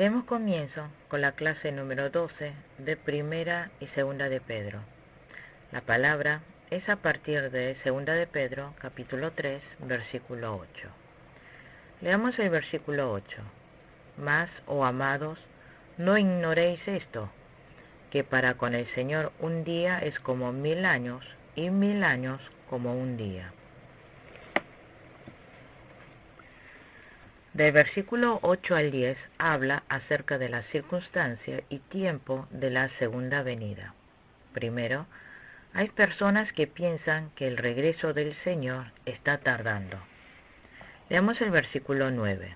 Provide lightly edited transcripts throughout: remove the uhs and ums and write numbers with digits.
Daremos comienzo con la clase número 12 de Primera y Segunda de Pedro. La palabra es a partir de Segunda de Pedro, capítulo 3, versículo 8. Leamos el versículo 8. Mas, oh amados, no ignoréis esto, que para con el Señor un día es como 1000 años, y 1000 años como un día. Del versículo 8 al 10 habla acerca de la circunstancia y tiempo de la segunda venida. Primero, hay personas que piensan que el regreso del Señor está tardando. Veamos el versículo 9.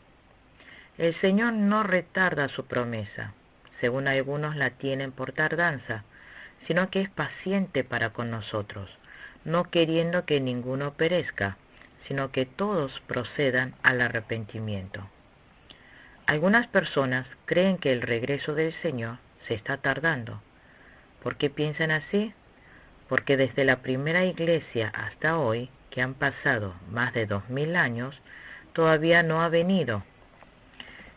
El Señor no retarda su promesa, según algunos la tienen por tardanza, sino que es paciente para con nosotros, no queriendo que ninguno perezca, sino que todos procedan al arrepentimiento. Algunas personas creen que el regreso del Señor se está tardando. ¿Por qué piensan así? Porque desde la primera iglesia hasta hoy, que han pasado más de 2000 años, todavía no ha venido.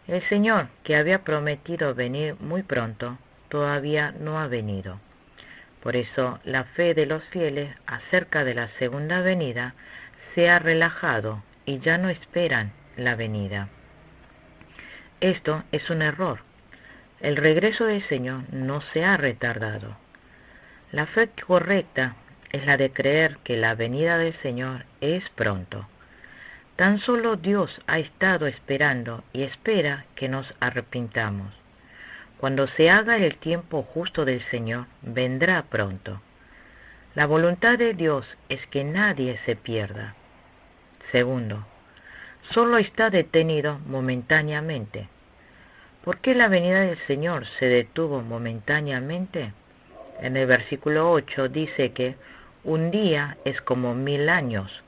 El Señor, que había prometido venir muy pronto, todavía no ha venido. Por eso la fe de los fieles acerca de la segunda venida se ha relajado y ya no esperan la venida. Esto es un error. El regreso del Señor no se ha retardado. La fe correcta es la de creer que la venida del Señor es pronto. Tan solo Dios ha estado esperando y espera que nos arrepintamos. Cuando se haga el tiempo justo del Señor, vendrá pronto. La voluntad de Dios es que nadie se pierda. Segundo, solo está detenido momentáneamente. ¿Por qué la venida del Señor se detuvo momentáneamente? En el versículo 8 dice que un día es como 1000 años.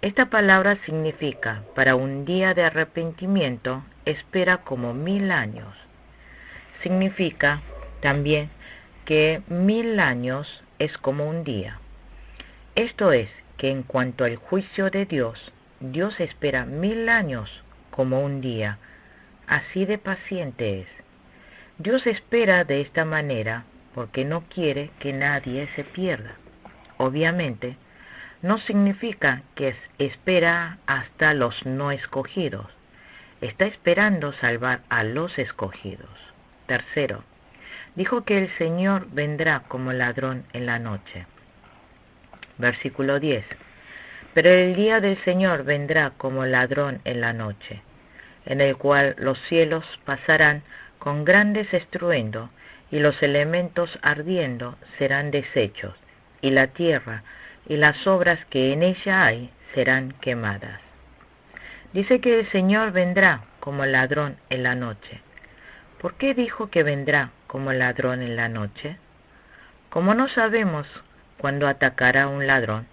Esta palabra significa, para un día de arrepentimiento, espera como 1000 años. Significa también que 1000 años es como un día. Esto es, que en cuanto al juicio de Dios, Dios espera 1000 años como un día. Así de paciente es. Dios espera de esta manera porque no quiere que nadie se pierda. Obviamente, no significa que espera hasta los no escogidos. Está esperando salvar a los escogidos. Tercero, dijo que el Señor vendrá como ladrón en la noche. Versículo 10. Pero el día del Señor vendrá como ladrón en la noche, en el cual los cielos pasarán con grandes estruendo, y los elementos ardiendo serán deshechos, y la tierra y las obras que en ella hay serán quemadas. Dice que el Señor vendrá como ladrón en la noche. ¿Por qué dijo que vendrá como ladrón en la noche? Como no sabemos cuándo atacará un ladrón,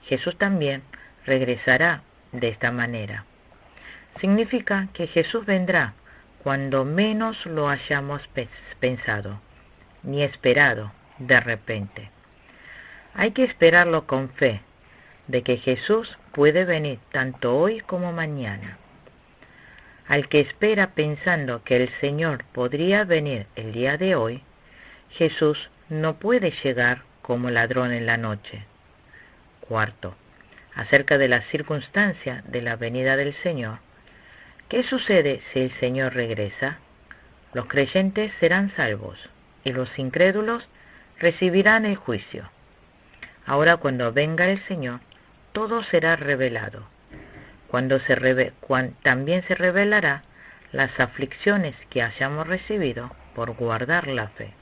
Jesús también regresará de esta manera. Significa que Jesús vendrá cuando menos lo hayamos pensado, ni esperado de repente. Hay que esperarlo con fe, de que Jesús puede venir tanto hoy como mañana. Al que espera pensando que el Señor podría venir el día de hoy, Jesús no puede llegar como ladrón en la noche. Cuarto, acerca de la circunstancia de la venida del Señor. ¿Qué sucede si el Señor regresa? Los creyentes serán salvos y los incrédulos recibirán el juicio. Ahora cuando venga el Señor, todo será revelado. También se revelará las aflicciones que hayamos recibido por guardar la fe.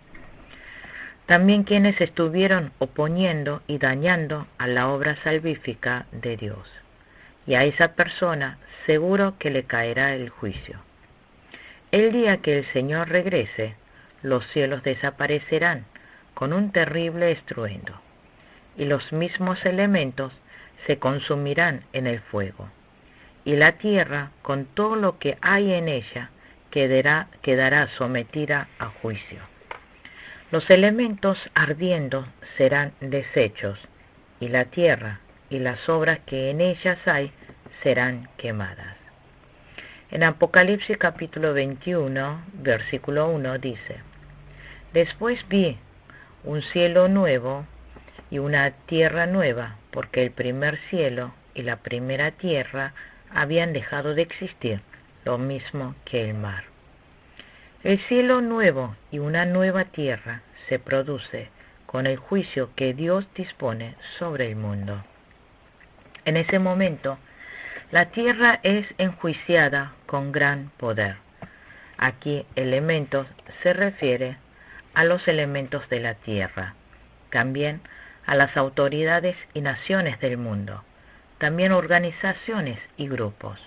También quienes estuvieron oponiendo y dañando a la obra salvífica de Dios. Y a esa persona seguro que le caerá el juicio. El día que el Señor regrese, los cielos desaparecerán con un terrible estruendo, y los mismos elementos se consumirán en el fuego, y la tierra con todo lo que hay en ella quedará sometida a juicio. Los elementos ardiendo serán deshechos, y la tierra y las obras que en ellas hay serán quemadas. En Apocalipsis capítulo 21, versículo 1 dice: Después vi un cielo nuevo y una tierra nueva, porque el primer cielo y la primera tierra habían dejado de existir, lo mismo que el mar. El cielo nuevo y una nueva tierra se produce con el juicio que Dios dispone sobre el mundo. En ese momento, la tierra es enjuiciada con gran poder. Aquí elementos se refiere a los elementos de la tierra, también a las autoridades y naciones del mundo, también organizaciones y grupos.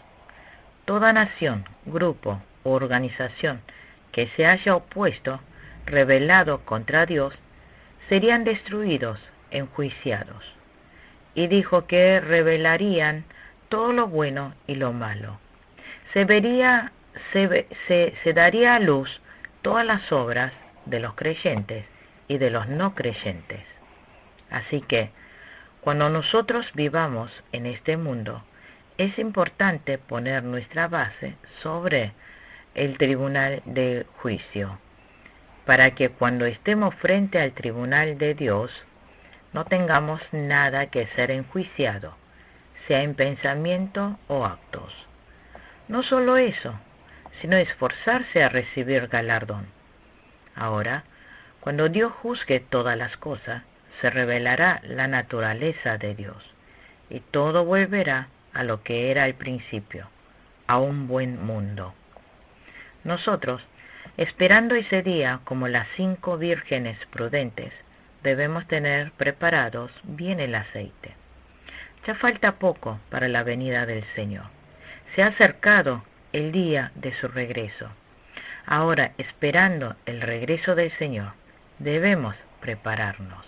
Toda nación, grupo u organización que se haya opuesto, rebelado contra Dios, serían destruidos, enjuiciados. Y dijo que revelarían todo lo bueno y lo malo. Se daría a luz todas las obras de los creyentes y de los no creyentes. Así que, cuando nosotros vivamos en este mundo, es importante poner nuestra base sobre el tribunal de juicio, para que cuando estemos frente al tribunal de Dios, no tengamos nada que ser enjuiciado, sea en pensamiento o actos. No solo eso, sino esforzarse a recibir galardón. Ahora, cuando Dios juzgue todas las cosas, se revelará la naturaleza de Dios, y todo volverá a lo que era al principio, a un buen mundo. Nosotros, esperando ese día como las 5 vírgenes prudentes, debemos tener preparados bien el aceite. Ya falta poco para la venida del Señor. Se ha acercado el día de su regreso. Ahora, esperando el regreso del Señor, debemos prepararnos.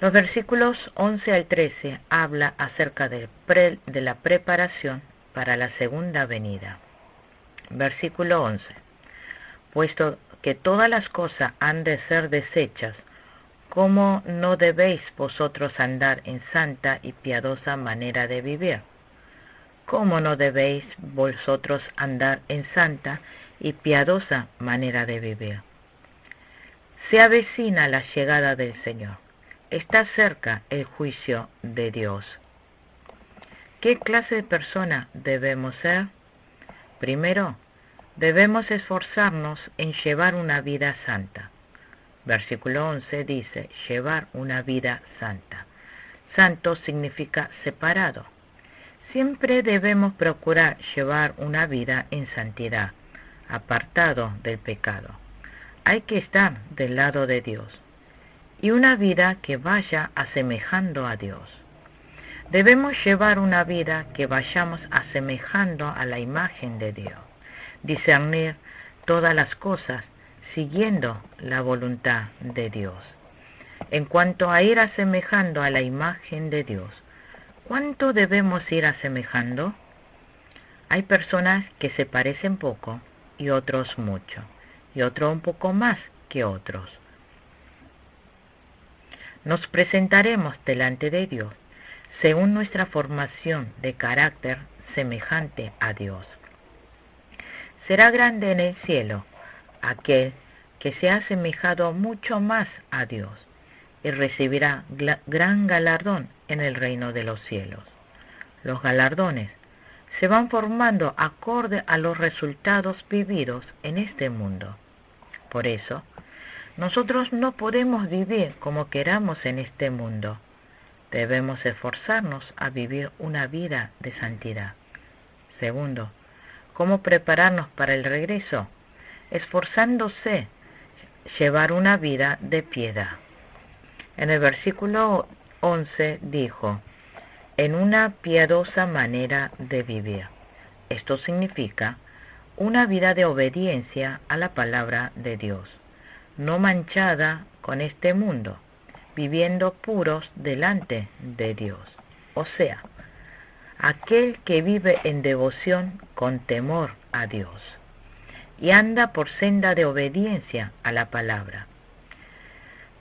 Los versículos 11 al 13 habla acerca de la preparación para la segunda venida. Versículo 11. Puesto que todas las cosas han de ser deshechas, ¿cómo no debéis vosotros andar en santa y piadosa manera de vivir? ¿Cómo no debéis vosotros andar en santa y piadosa manera de vivir? Se avecina la llegada del Señor. Está cerca el juicio de Dios. ¿Qué clase de persona debemos ser? Primero, debemos esforzarnos en llevar una vida santa. Versículo 11 dice, llevar una vida santa. Santo significa separado. Siempre debemos procurar llevar una vida en santidad, apartado del pecado. Hay que estar del lado de Dios, y una vida que vaya asemejando a Dios. Debemos llevar una vida que vayamos asemejando a la imagen de Dios, discernir todas las cosas siguiendo la voluntad de Dios. En cuanto a ir asemejando a la imagen de Dios, ¿cuánto debemos ir asemejando? Hay personas que se parecen poco y otros mucho, y otros un poco más que otros. Nos presentaremos delante de Dios según nuestra formación de carácter semejante a Dios. Será grande en el cielo aquel que se ha asemejado mucho más a Dios y recibirá gran galardón en el reino de los cielos. Los galardones se van formando acorde a los resultados vividos en este mundo. Por eso, nosotros no podemos vivir como queramos en este mundo. Debemos esforzarnos a vivir una vida de santidad. Segundo, ¿cómo prepararnos para el regreso? Esforzándose, llevar una vida de piedad. En el versículo 11 dijo, en una piadosa manera de vivir. Esto significa una vida de obediencia a la palabra de Dios, no manchada con este mundo, viviendo puros delante de Dios. O sea, aquel que vive en devoción con temor a Dios y anda por senda de obediencia a la palabra.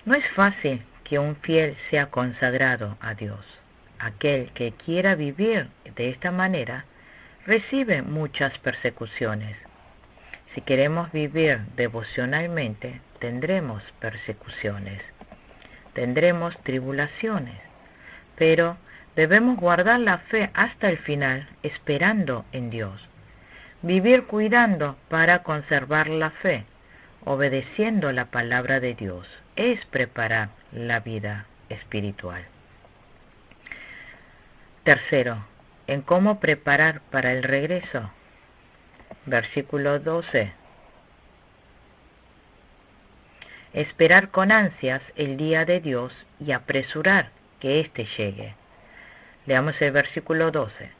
No es fácil que un fiel sea consagrado a Dios. Aquel que quiera vivir de esta manera recibe muchas persecuciones. Si queremos vivir devocionalmente, tendremos persecuciones, tendremos tribulaciones, pero debemos guardar la fe hasta el final, esperando en Dios. Vivir cuidando para conservar la fe, obedeciendo la palabra de Dios, es preparar la vida espiritual. Tercero, en cómo preparar para el regreso. Versículo 12. Esperar con ansias el día de Dios y apresurar que éste llegue. Leamos el versículo 12.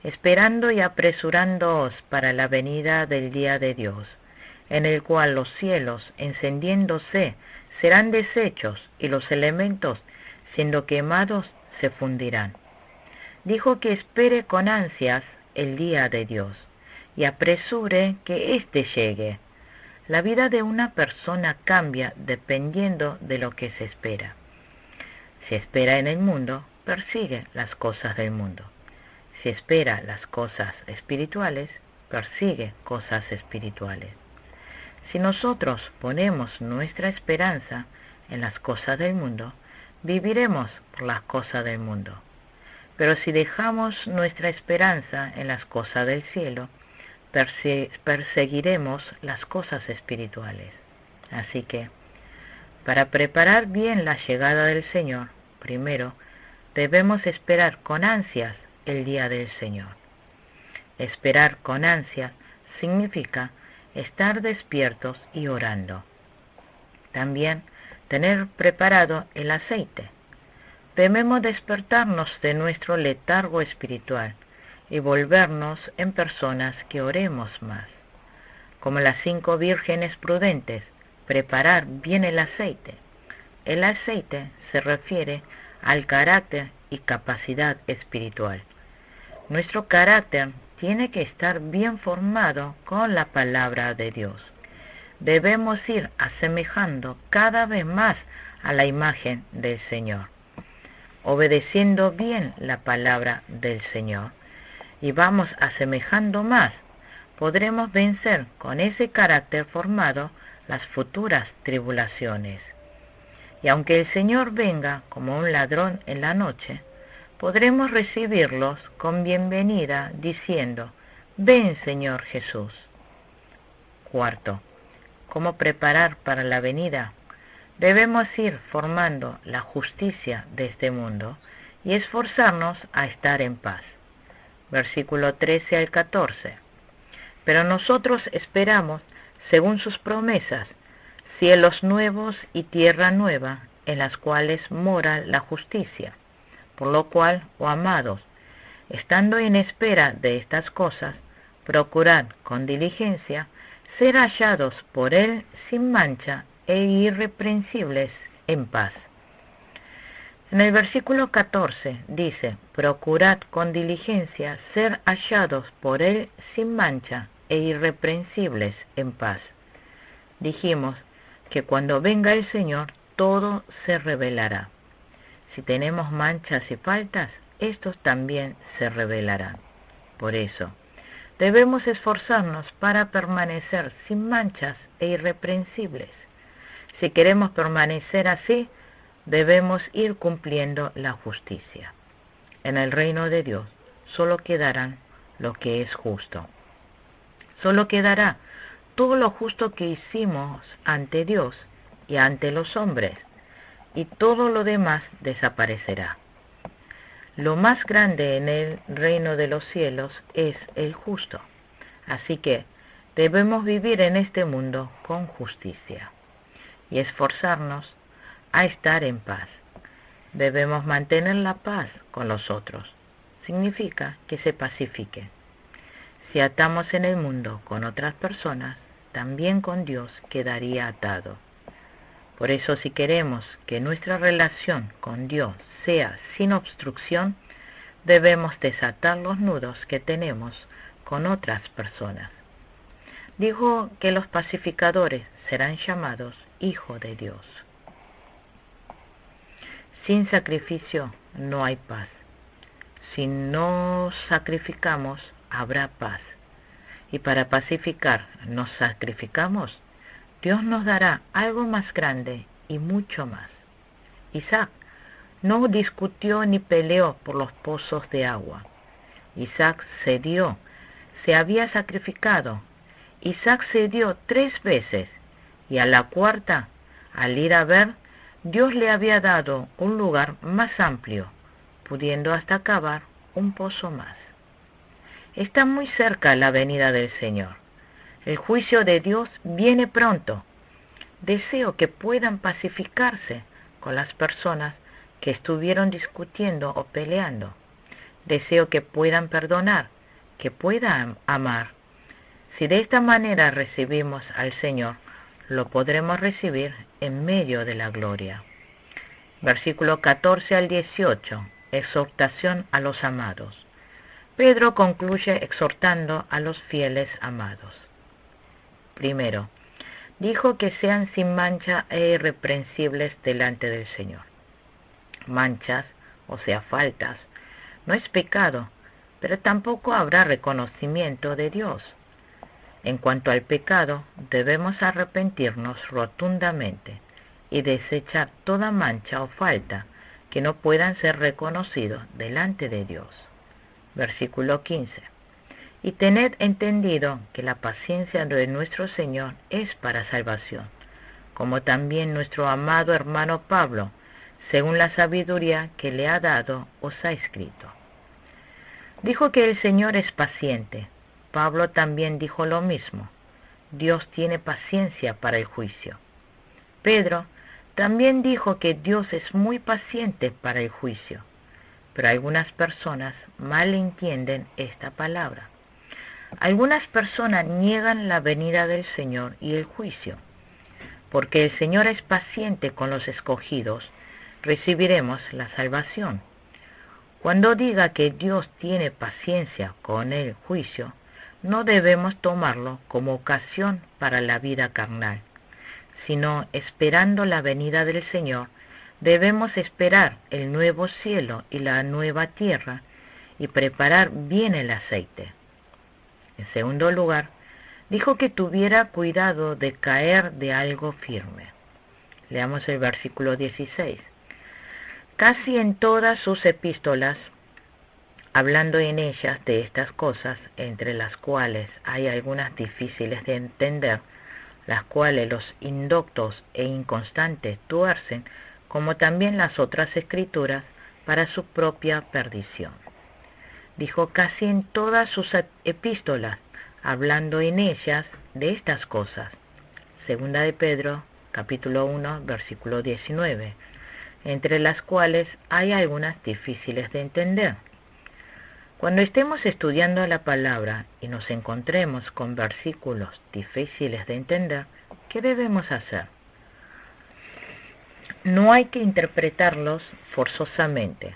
Esperando y apresurándoos para la venida del día de Dios, en el cual los cielos, encendiéndose, serán deshechos, y los elementos, siendo quemados, se fundirán. Dijo que espere con ansias el día de Dios, y apresure que éste llegue. La vida de una persona cambia dependiendo de lo que se espera. Si espera en el mundo, persigue las cosas del mundo. Si espera las cosas espirituales, persigue cosas espirituales. Si nosotros ponemos nuestra esperanza en las cosas del mundo, viviremos por las cosas del mundo. Pero si dejamos nuestra esperanza en las cosas del cielo, perseguiremos las cosas espirituales. Así que, para preparar bien la llegada del Señor, primero debemos esperar con ansias el día del Señor. Esperar con ansias significa estar despiertos y orando. También tener preparado el aceite. Debemos despertarnos de nuestro letargo espiritual y volvernos en personas que oremos más. Como las 5 vírgenes prudentes, preparar bien el aceite. El aceite se refiere al carácter y capacidad espiritual. Nuestro carácter tiene que estar bien formado con la palabra de Dios. Debemos ir asemejando cada vez más a la imagen del Señor, obedeciendo bien la palabra del Señor, y vamos asemejando más, podremos vencer con ese carácter formado las futuras tribulaciones. Y aunque el Señor venga como un ladrón en la noche, podremos recibirlos con bienvenida diciendo: ven, Señor Jesús. Cuarto, ¿cómo preparar para la venida? Debemos ir formando la justicia de este mundo y esforzarnos a estar en paz. Versículo 13 al 14. Pero nosotros esperamos, según sus promesas, cielos nuevos y tierra nueva, en las cuales mora la justicia. Por lo cual, oh amados, estando en espera de estas cosas, procurad con diligencia ser hallados por Él sin mancha e irreprensibles en paz. En el versículo 14 dice: procurad con diligencia ser hallados por Él sin mancha e irreprensibles en paz. Dijimos que cuando venga el Señor todo se revelará. Si tenemos manchas y faltas, estos también se revelarán. Por eso, debemos esforzarnos para permanecer sin manchas e irreprensibles. Si queremos permanecer así, debemos ir cumpliendo la justicia. En el reino de Dios solo quedarán lo que es justo. Solo quedará todo lo justo que hicimos ante Dios y ante los hombres, y todo lo demás desaparecerá. Lo más grande en el reino de los cielos es el justo. Así que debemos vivir en este mundo con justicia y esforzarnos a estar en paz. Debemos mantener la paz con los otros. Significa que se pacifiquen. Si atamos en el mundo con otras personas, también con Dios quedaría atado. Por eso, si queremos que nuestra relación con Dios sea sin obstrucción, debemos desatar los nudos que tenemos con otras personas. Dijo que los pacificadores serán llamados hijos de Dios. Sin sacrificio no hay paz. Si no sacrificamos habrá paz. Y para pacificar nos sacrificamos, Dios nos dará algo más grande y mucho más. Isaac no discutió ni peleó por los pozos de agua. Isaac cedió, se había sacrificado. Isaac cedió 3 veces, y a la cuarta, al ir a ver, Dios le había dado un lugar más amplio, pudiendo hasta cavar un pozo más. Está muy cerca la venida del Señor. El juicio de Dios viene pronto. Deseo que puedan pacificarse con las personas que estuvieron discutiendo o peleando. Deseo que puedan perdonar, que puedan amar. Si de esta manera recibimos al Señor, lo podremos recibir en medio de la gloria. Versículo 14 al 18. Exhortación a los amados. Pedro concluye exhortando a los fieles amados. Primero, dijo que sean sin mancha e irreprensibles delante del Señor. Manchas, o sea, faltas, no es pecado, pero tampoco habrá reconocimiento de Dios. En cuanto al pecado, debemos arrepentirnos rotundamente y desechar toda mancha o falta que no puedan ser reconocidos delante de Dios. Versículo 15. Y tened entendido que la paciencia de nuestro Señor es para salvación, como también nuestro amado hermano Pablo, según la sabiduría que le ha dado, os ha escrito. Dijo que el Señor es paciente. Pablo también dijo lo mismo. Dios tiene paciencia para el juicio. Pedro también dijo que Dios es muy paciente para el juicio, pero algunas personas mal entienden esta palabra. Algunas personas niegan la venida del Señor y el juicio. Porque el Señor es paciente con los escogidos, recibiremos la salvación. Cuando diga que Dios tiene paciencia con el juicio, no debemos tomarlo como ocasión para la vida carnal, sino esperando la venida del Señor, debemos esperar el nuevo cielo y la nueva tierra y preparar bien el aceite. En segundo lugar, dijo que tuviera cuidado de caer de algo firme. Leamos el versículo 16. Casi en todas sus epístolas, hablando en ellas de estas cosas, entre las cuales hay algunas difíciles de entender, las cuales los indoctos e inconstantes tuercen, como también las otras escrituras, para su propia perdición. Dijo casi en todas sus epístolas, hablando en ellas de estas cosas. Segunda de Pedro, capítulo 1, versículo 19, entre las cuales hay algunas difíciles de entender. Cuando estemos estudiando la palabra y nos encontremos con versículos difíciles de entender, ¿qué debemos hacer? No hay que interpretarlos forzosamente,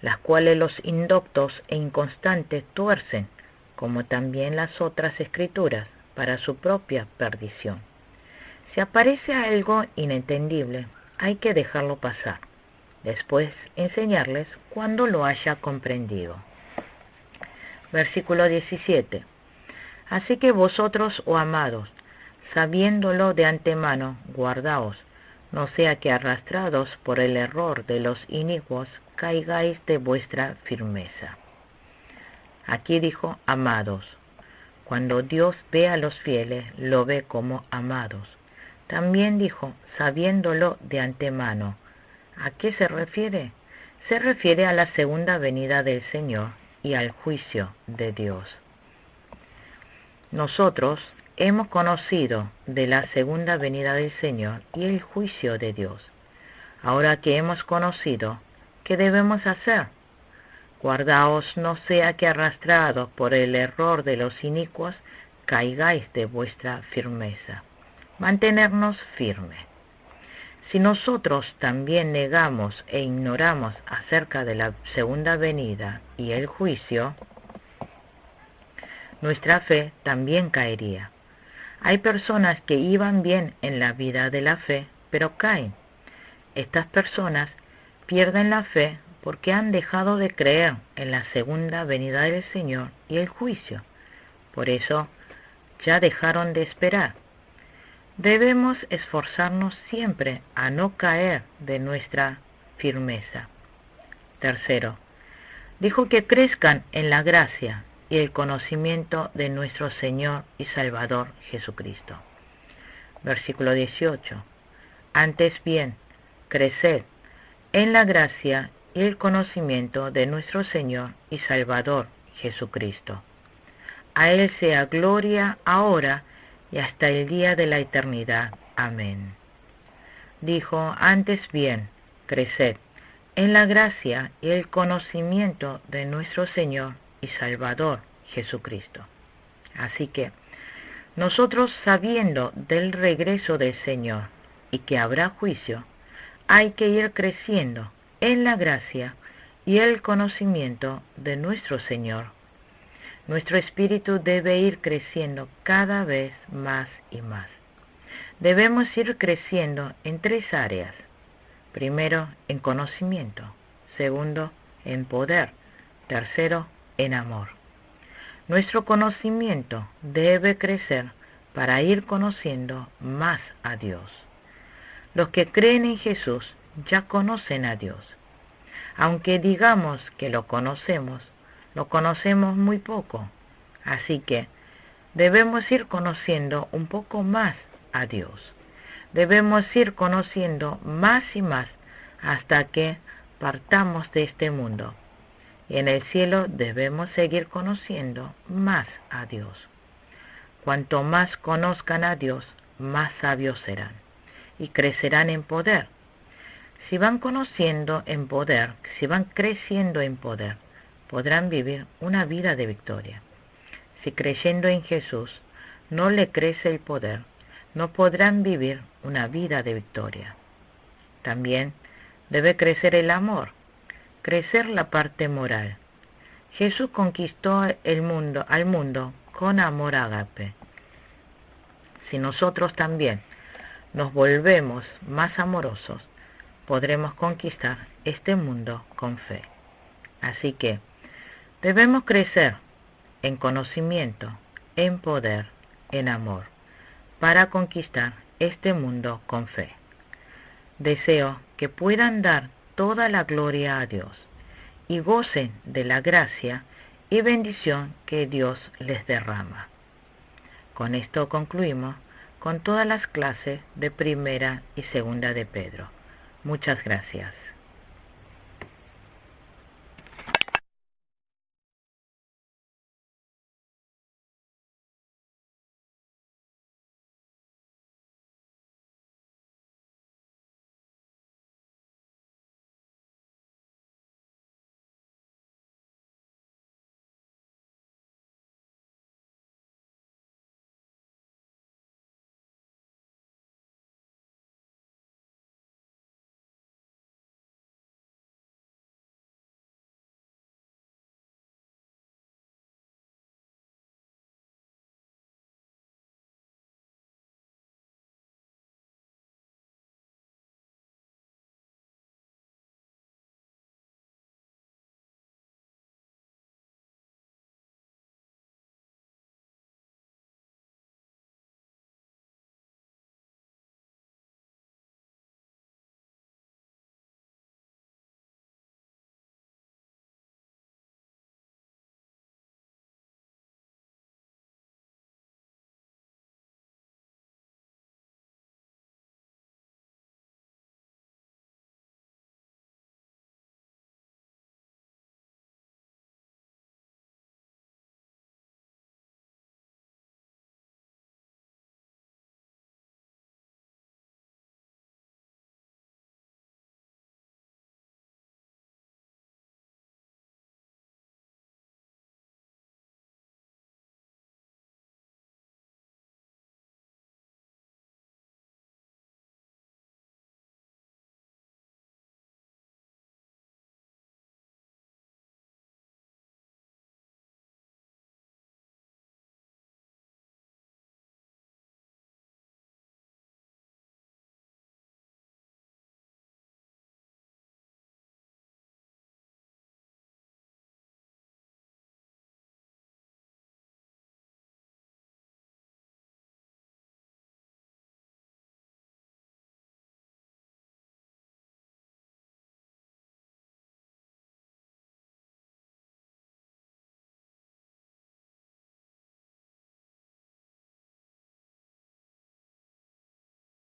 las cuales los indoctos e inconstantes tuercen, como también las otras escrituras, para su propia perdición. Si aparece algo inentendible, hay que dejarlo pasar, después enseñarles cuando lo haya comprendido. Versículo 17. Así que vosotros, oh amados, sabiéndolo de antemano, guardaos, no sea que arrastrados por el error de los inicuos, caigáis de vuestra firmeza. Aquí dijo amados. Cuando Dios ve a los fieles, lo ve como amados. También dijo, sabiéndolo de antemano. ¿A qué se refiere? Se refiere a la segunda venida del Señor y al juicio de Dios. Nosotros hemos conocido de la segunda venida del Señor y el juicio de Dios. Ahora que hemos conocido, ¿qué debemos hacer? Guardaos no sea que arrastrados por el error de los inicuos, caigáis de vuestra firmeza. Mantenernos firmes. Si nosotros también negamos e ignoramos acerca de la segunda venida y el juicio, nuestra fe también caería. Hay personas que iban bien en la vida de la fe, pero caen. Estas personas pierden la fe porque han dejado de creer en la segunda venida del Señor y el juicio. Por eso ya dejaron de esperar. Debemos esforzarnos siempre a no caer de nuestra firmeza. Tercero, dijo que crezcan en la gracia y el conocimiento de nuestro Señor y Salvador Jesucristo. Versículo 18. Antes bien, creced en la gracia y el conocimiento de nuestro Señor y Salvador Jesucristo. A Él sea gloria ahora y hasta el día de la eternidad. Amén. Dijo, antes bien, creced en la gracia y el conocimiento de nuestro Señor y Salvador Jesucristo. Así que, nosotros sabiendo del regreso del Señor y que habrá juicio, hay que ir creciendo en la gracia y el conocimiento de nuestro Señor. Nuestro espíritu debe ir creciendo cada vez más y más. Debemos ir creciendo en 3 áreas. Primero, en conocimiento. Segundo, en poder. Tercero, en amor. Nuestro conocimiento debe crecer para ir conociendo más a Dios. Los que creen en Jesús ya conocen a Dios. Aunque digamos que lo conocemos muy poco. Así que debemos ir conociendo un poco más a Dios. Debemos ir conociendo más y más hasta que partamos de este mundo. Y en el cielo debemos seguir conociendo más a Dios. Cuanto más conozcan a Dios, más sabios serán y crecerán en poder. Si van conociendo en poder, si van creciendo en poder, podrán vivir una vida de victoria. Si creyendo en Jesús no le crece el poder, no podrán vivir una vida de victoria. También debe crecer el amor, crecer la parte moral. Jesús conquistó al mundo con amor ágape. Si nosotros también nos volvemos más amorosos, podremos conquistar este mundo con fe. Así que debemos crecer en conocimiento, en poder, en amor, para conquistar este mundo con fe. Deseo que puedan dar toda la gloria a Dios y gocen de la gracia y bendición que Dios les derrama. Con esto concluimos con todas las clases de primera y segunda de Pedro. Muchas gracias.